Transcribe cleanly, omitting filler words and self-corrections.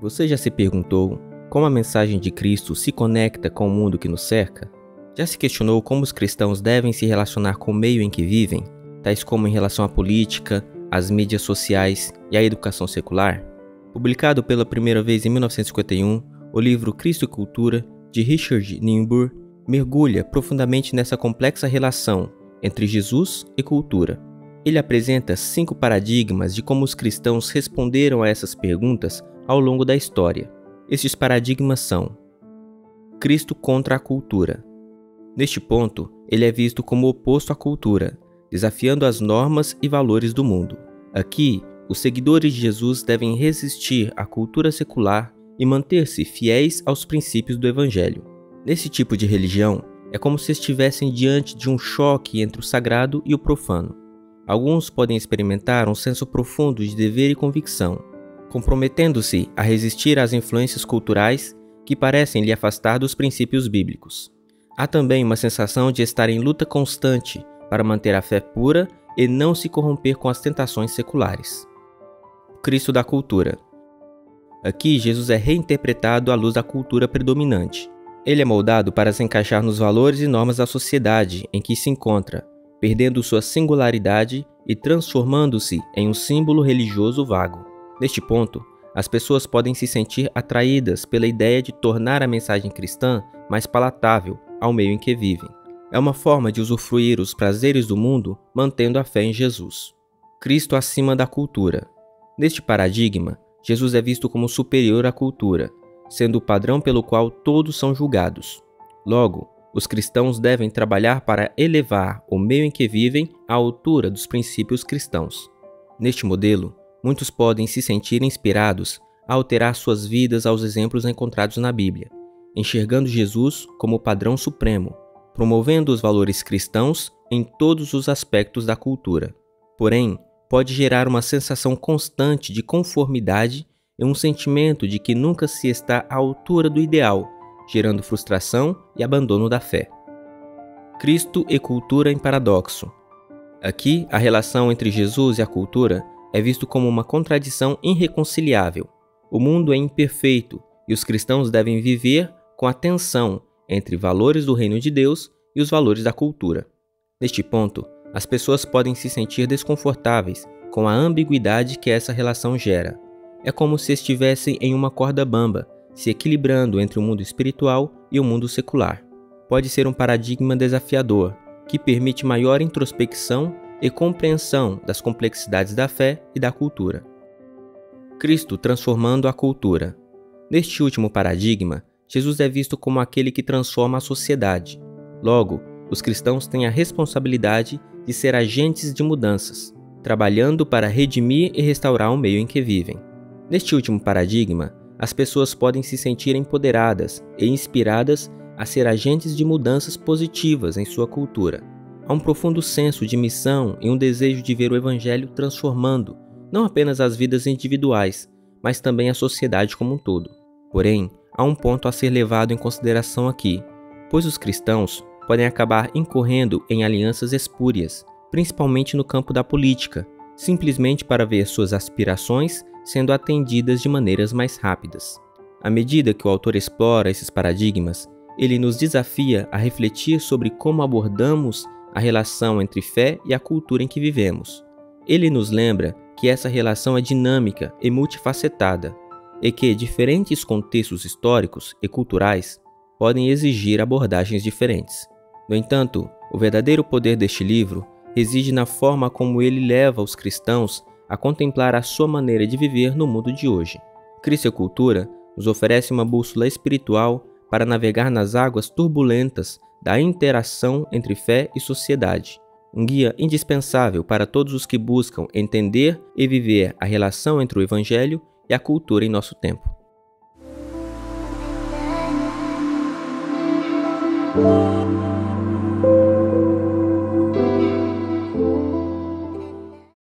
Você já se perguntou como a mensagem de Cristo se conecta com o mundo que nos cerca? Já se questionou como os cristãos devem se relacionar com o meio em que vivem, tais como em relação à política, às mídias sociais e à educação secular? Publicado pela primeira vez em 1951, o livro Cristo e Cultura, de Richard Niebuhr, mergulha profundamente nessa complexa relação entre Jesus e cultura. Ele apresenta 5 paradigmas de como os cristãos responderam a essas perguntas ao longo da história. Estes paradigmas são: Cristo contra a cultura. Neste ponto, ele é visto como oposto à cultura, desafiando as normas e valores do mundo. Aqui, os seguidores de Jesus devem resistir à cultura secular e manter-se fiéis aos princípios do Evangelho. Nesse tipo de religião, é como se estivessem diante de um choque entre o sagrado e o profano. Alguns podem experimentar um senso profundo de dever e convicção, comprometendo-se a resistir às influências culturais que parecem lhe afastar dos princípios bíblicos. Há também uma sensação de estar em luta constante para manter a fé pura e não se corromper com as tentações seculares. Cristo da cultura. Aqui, Jesus é reinterpretado à luz da cultura predominante. Ele é moldado para se encaixar nos valores e normas da sociedade em que se encontra, perdendo sua singularidade e transformando-se em um símbolo religioso vago. Neste ponto, as pessoas podem se sentir atraídas pela ideia de tornar a mensagem cristã mais palatável ao meio em que vivem. É uma forma de usufruir os prazeres do mundo mantendo a fé em Jesus. Cristo acima da cultura. Neste paradigma, Jesus é visto como superior à cultura, sendo o padrão pelo qual todos são julgados. Logo, os cristãos devem trabalhar para elevar o meio em que vivem à altura dos princípios cristãos. Neste modelo, muitos podem se sentir inspirados a alterar suas vidas aos exemplos encontrados na Bíblia, enxergando Jesus como o padrão supremo, promovendo os valores cristãos em todos os aspectos da cultura. Porém, pode gerar uma sensação constante de conformidade e um sentimento de que nunca se está à altura do ideal, gerando frustração e abandono da fé. Cristo e cultura em paradoxo. Aqui, a relação entre Jesus e a cultura é visto como uma contradição irreconciliável. O mundo é imperfeito e os cristãos devem viver com a tensão entre valores do reino de Deus e os valores da cultura. Neste ponto, as pessoas podem se sentir desconfortáveis com a ambiguidade que essa relação gera. É como se estivessem em uma corda bamba, se equilibrando entre o mundo espiritual e o mundo secular. Pode ser um paradigma desafiador, que permite maior introspecção e compreensão das complexidades da fé e da cultura. Cristo transformando a cultura. Neste último paradigma, Jesus é visto como aquele que transforma a sociedade. Logo, os cristãos têm a responsabilidade de ser agentes de mudanças, trabalhando para redimir e restaurar o meio em que vivem. Neste último paradigma, as pessoas podem se sentir empoderadas e inspiradas a ser agentes de mudanças positivas em sua cultura. Há um profundo senso de missão e um desejo de ver o Evangelho transformando não apenas as vidas individuais, mas também a sociedade como um todo. Porém, há um ponto a ser levado em consideração aqui, pois os cristãos podem acabar incorrendo em alianças espúrias, principalmente no campo da política, simplesmente para ver suas aspirações sendo atendidas de maneiras mais rápidas. À medida que o autor explora esses paradigmas, ele nos desafia a refletir sobre como abordamos a relação entre fé e a cultura em que vivemos. Ele nos lembra que essa relação é dinâmica e multifacetada, e que diferentes contextos históricos e culturais podem exigir abordagens diferentes. No entanto, o verdadeiro poder deste livro reside na forma como ele leva os cristãos a contemplar a sua maneira de viver no mundo de hoje. Cristo e Cultura nos oferece uma bússola espiritual para navegar nas águas turbulentas da interação entre fé e sociedade, um guia indispensável para todos os que buscam entender e viver a relação entre o Evangelho e a cultura em nosso tempo.